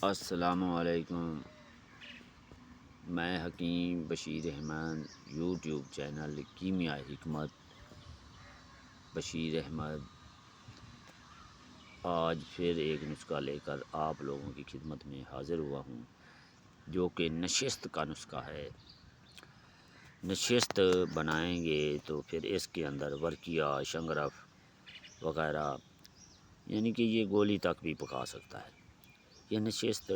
السلام علیکم۔ میں حکیم بشیر احمد یوٹیوب چینل کیمیائی حکمت بشیر احمد آج پھر ایک نسخہ لے کر آپ لوگوں کی خدمت میں حاضر ہوا ہوں، جو کہ نشست کا نسخہ ہے۔ نشست بنائیں گے تو پھر اس کے اندر ورقیہ، شنگرف وغیرہ، یعنی کہ یہ گولی تک بھی پکا سکتا ہے۔ یہ نشست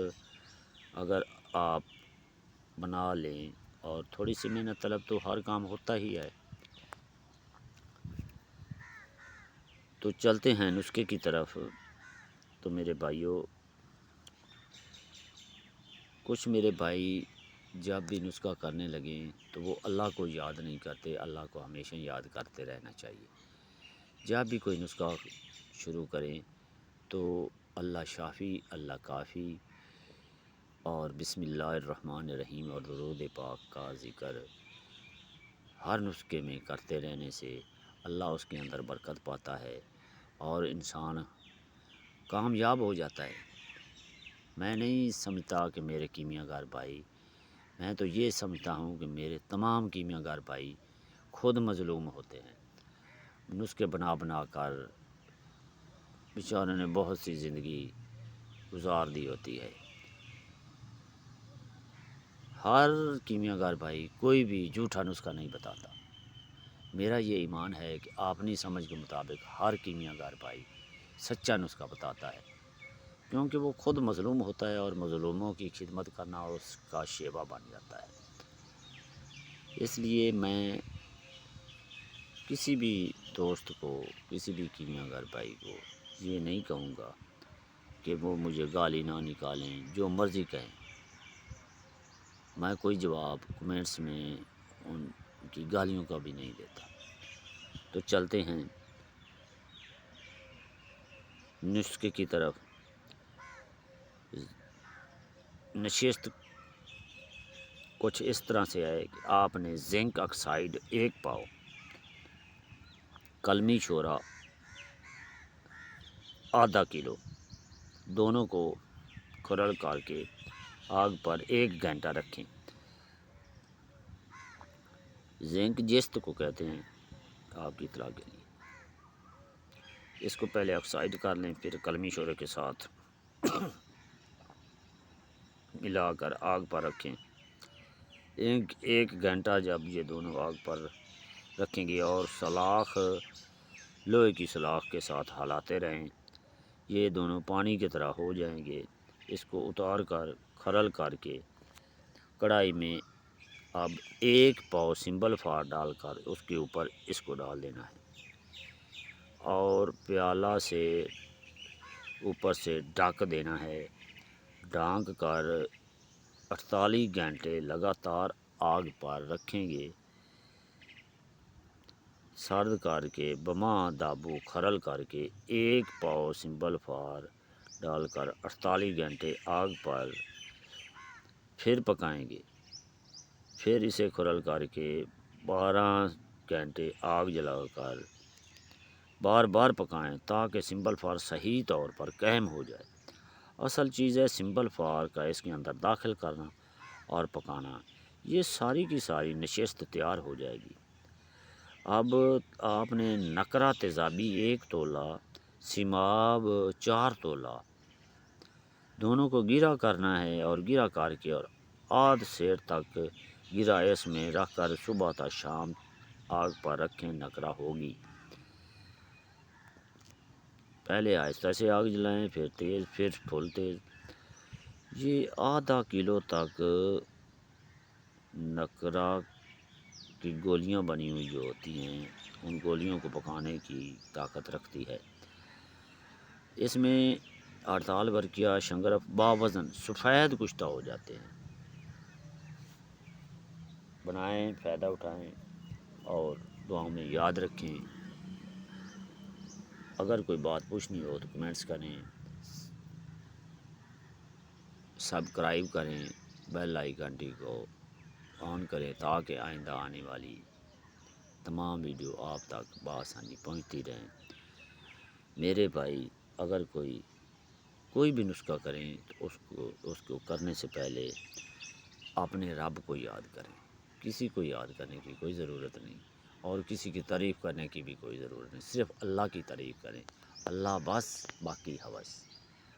اگر آپ بنا لیں اور تھوڑی سی محنت طلب تو ہر کام ہوتا ہی ہے۔ تو چلتے ہیں نسخے کی طرف۔ تو میرے بھائیوں، کچھ میرے بھائی جب بھی نسخہ کرنے لگیں تو وہ اللہ کو یاد نہیں کرتے۔ اللہ کو ہمیشہ یاد کرتے رہنا چاہیے۔ جب بھی کوئی نسخہ شروع کریں تو اللہ شافی، اللہ کافی اور بسم اللہ الرحمن الرحیم اور درود پاک کا ذکر ہر نسخے میں کرتے رہنے سے اللہ اس کے اندر برکت پاتا ہے اور انسان کامیاب ہو جاتا ہے۔ میں نہیں سمجھتا کہ میرے کیمیاء گر بھائی، میں تو یہ سمجھتا ہوں کہ میرے تمام کیمیاء گر بھائی خود مظلوم ہوتے ہیں۔ نسخے بنا بنا کر بیچاروں نے بہت سی زندگی گزار دی ہوتی ہے۔ ہر کیمیاء گر بھائی کوئی بھی جھوٹا نسخہ نہیں بتاتا۔ میرا یہ ایمان ہے کہ اپنی سمجھ کے مطابق ہر کیمیاء گر بھائی سچا نسخہ بتاتا ہے، کیونکہ وہ خود مظلوم ہوتا ہے اور مظلوموں کی خدمت کرنا اس کا شیوا بن جاتا ہے۔ اس لیے میں کسی بھی دوست کو، کسی بھی کیمیاء گر بھائی کو یہ نہیں کہوں گا کہ وہ مجھے گالی نہ نکالیں، جو مرضی کہیں۔ میں کوئی جواب کمنٹس میں ان کی گالیوں کا بھی نہیں دیتا۔ تو چلتے ہیں نسخے کی طرف۔ نشست کچھ اس طرح سے ہے کہ آپ نے زنک آکسائڈ 1 پاؤ، کلمی شورا ½ کلو، دونوں کو کھرل کر کے آگ پر 1 گھنٹہ رکھیں۔ زنک جست کو کہتے ہیں، آپ کی اطلاع کے لیے۔ اس کو پہلے آکسائڈ کر لیں، پھر کلمی شورے کے ساتھ ملا کر آگ پر رکھیں۔ ایک گھنٹہ جب یہ دونوں آگ پر رکھیں گے اور سلاخ، لوہے کی سلاخ کے ساتھ ہلاتے رہیں، یہ دونوں پانی کی طرح ہو جائیں گے۔ اس کو اتار کر کھرل کر کے کڑھائی میں اب 1 پاؤ سمبل فار ڈال کر اس کے اوپر اس کو ڈال دینا ہے اور پیالہ سے اوپر سے ڈھک دینا ہے۔ ڈھانک کر 48 گھنٹے لگاتار آگ پر رکھیں گے۔ سرد کر کے بما دابو کھرل کر کے 1 پاؤ سمبل فار ڈال کر 48 گھنٹے آگ پر پھر پکائیں گے۔ پھر اسے کھرل کر کے 12 گھنٹے آگ جلا کر بار بار پکائیں تاکہ سمبل فار صحیح طور پر قائم ہو جائے۔ اصل چیز ہے سمبل فار کا اس کے اندر داخل کرنا اور پکانا۔ یہ ساری کی ساری نشست تیار ہو جائے گی۔ اب آپ نے نکرہ تیزابی 1 تولہ، سیماب 4 تولہ، دونوں کو گیرا کرنا ہے اور گیرا کر کے اور آدھ سیر تک گیرا اس میں رکھ کر صبح تا شام آگ پر رکھیں، نکرہ ہوگی۔ پہلے آہستہ سے آگ جلائیں، پھر تیز، پھر فل تیز۔ یہ ½ کلو تک نکرہ کی گولیاں بنی ہوئی جو ہوتی ہیں، ان گولیوں کو پکانے کی طاقت رکھتی ہے۔ اس میں ہڑتال ورقیہ، شنگرف باوزن سفید کشتہ ہو جاتے ہیں۔ بنائیں، فائدہ اٹھائیں اور دعاؤں میں یاد رکھیں۔ اگر کوئی بات پوچھنی ہو تو کمنٹس کریں، سبسکرائب کریں، بیل آئیکن کو آن کریں تاکہ آئندہ آنے والی تمام ویڈیو آپ تک بآسانی پہنچتی رہیں۔ میرے بھائی، اگر کوئی کوئی بھی نسخہ کریں تو اس کو کرنے سے پہلے اپنے رب کو یاد کریں، کسی کو یاد کرنے کی کوئی ضرورت نہیں، اور کسی کی تعریف کرنے کی بھی کوئی ضرورت نہیں، صرف اللہ کی تعریف کریں، اللہ بس باقی ہوس۔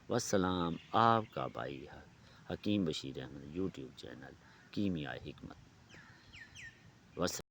والسلام، آپ کا بھائی حکیم بشیر احمد، یوٹیوب چینل کیمیائے حکمت۔